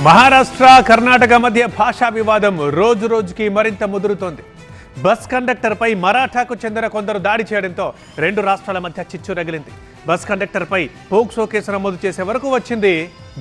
మహారాష్ట్ర కర్ణాటక మధ్య భాషా వివాదం రోజు రోజుకి మరింత ముదురుతోంది. బస్ కండక్టర్పై మరాఠాకు చెందిన కొందరు దాడి చేయడంతో రెండు రాష్ట్రాల మధ్య చిచ్చు రగిలింది. బస్ కండక్టర్పై పోక్సో కేసు నమోదు చేసే వరకు వచ్చింది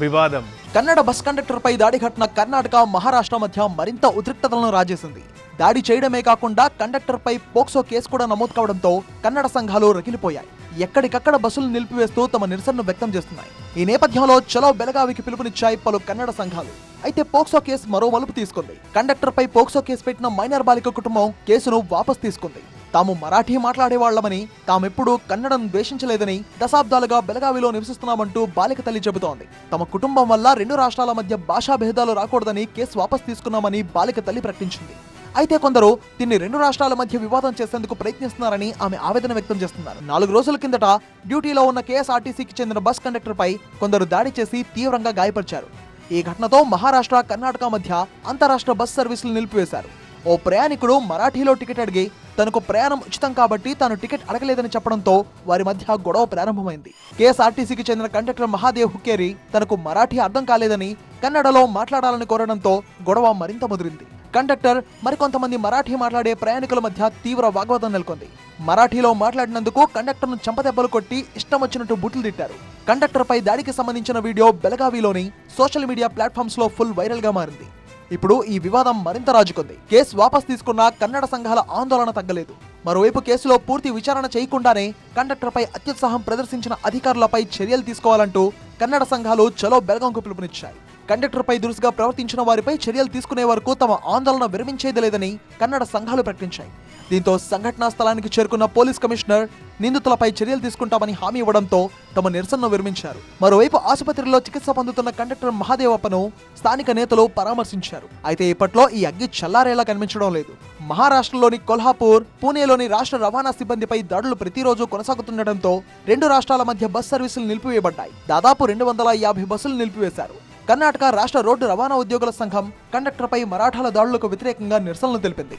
వివాదం. కన్నడ బస్ కండక్టర్పై దాడి ఘటన కర్ణాటక మహారాష్ట్ర మధ్య మరింత ఉద్రిక్తతలను రాజేసింది. దాడి చేయడమే కాకుండా కండక్టర్పై పోక్సో కేసు కూడా నమోదు కావడంతో కన్నడ సంఘాలు రగిలిపోయాయి. ఎక్కడికక్కడ బస్సులు నిలిపివేస్తూ తమ నిరసనను వ్యక్తం చేస్తున్నాయి. ఈ నేపథ్యంలో చలో బెళగావికి పిలుపునిచ్చాయి పలు కన్నడ సంఘాలు. అయితే పోక్సో కేసు మరో మలుపు తీసుకుంది. కండక్టర్పై పోక్సో కేసు పెట్టిన మైనర్ బాలిక కుటుంబం కేసును వాపస్ తీసుకుంది. తాము మరాఠీ మాట్లాడేవాళ్లమని, తామెప్పుడూ కన్నడను ద్వేషించలేదని, దశాబ్దాలుగా బెళగావిలో నివసిస్తున్నామంటూ బాలిక తల్లి చెబుతోంది. తమ కుటుంబం వల్ల రెండు రాష్ట్రాల మధ్య భాషా భేదాలు రాకూడదని కేసు వాపస్ తీసుకున్నామని బాలిక తల్లి ప్రకటించింది. అయితే కొందరు దీన్ని రెండు రాష్ట్రాల మధ్య వివాదం చేసేందుకు ప్రయత్నిస్తున్నారని ఆమె ఆవేదన వ్యక్తం చేస్తున్నారు. 4 రోజుల కిందట డ్యూటీలో ఉన్న కేఎస్ఆర్టీసీకి చెందిన బస్ కండక్టర్పై కొందరు దాడి చేసి తీవ్రంగా గాయపరిచారు. ఈ ఘటనతో మహారాష్ట్ర కర్ణాటక మధ్య అంతరాష్ట్ర బస్ సర్వీసులు నిలిపివేశారు. ఓ ప్రయాణికుడు మరాఠీలో టికెట్ అడిగి తనకు ప్రయాణం ఉచితం కాబట్టి తాను టికెట్ అడగలేదని చెప్పడంతో వారి మధ్య గొడవ ప్రారంభమైంది. కేఎస్ఆర్టీసీకి చెందిన కండక్టర్ మహాదేవ్ హుక్కేరి తనకు మరాఠీ అర్థం కాలేదని కన్నడలో మాట్లాడాలని కోరడంతో గొడవ మరింత ముదిరింది. కండక్టర్ మరికొంతమంది మరాఠీ మాట్లాడే ప్రయాణికుల మధ్య తీవ్ర వాగ్వాదం నెలకొంది. మరాఠీలో మాట్లాడినందుకు కండక్టర్ను చెంపదెబ్బలు కొట్టి ఇష్టం వచ్చినట్టు బూతులు తిట్టారు. కండక్టర్పై దాడికి సంబంధించిన వీడియో బెళగావిలోని సోషల్ మీడియా ప్లాట్ఫామ్స్ లో ఫుల్ వైరల్ గా మారింది. ఇప్పుడు ఈ వివాదం మరింత రాజుకుంది. కేసు వాపస్ తీసుకున్న కన్నడ సంఘాల ఆందోళన తగ్గలేదు. మరోవైపు కేసులో పూర్తి విచారణ చేయకుండానే కండక్టర్పై అత్యుత్సాహం ప్రదర్శించిన అధికారులపై చర్యలు తీసుకోవాలంటూ కన్నడ సంఘాలు చలో బెళగాంకు పిలుపునిచ్చాయి. కండక్టర్పై దురుసుగా ప్రవర్తించిన వారిపై చర్యలు తీసుకునే వరకు తమ ఆందోళన విరమించేది లేదని కన్నడ సంఘాలు ప్రకటించాయి. దీంతో సంఘటనా స్థలానికి చేరుకున్న పోలీస్ కమిషనర్ నిందితులపై చర్యలు తీసుకుంటామని హామీ ఇవ్వడంతో తమ నిరసనను విరమించారు. మరోవైపు ఆసుపత్రిలో చికిత్స పొందుతున్న కండక్టర్ మహాదేవప్పను స్థానిక నేతలు పరామర్శించారు. అయితే ఇప్పట్లో ఈ అగ్గి చల్లారేలా కనిపించడం లేదు. మహారాష్ట్రలోని కొల్హాపూర్, పూణేలోని రాష్ట్ర రవాణా సిబ్బందిపై దాడులు ప్రతిరోజు కొనసాగుతుండటంతో రెండు రాష్ట్రాల మధ్య బస్ సర్వీసులు నిలిపివేయబడ్డాయి. దాదాపు 250 బస్సులు నిలిపివేశారు. కర్ణాటక రాష్ట్ర రోడ్డు రవాణా ఉద్యోగుల సంఘం కండక్టర్పై మరాఠాల దాడులకు వ్యతిరేకంగా నిరసనలు తెలిపింది.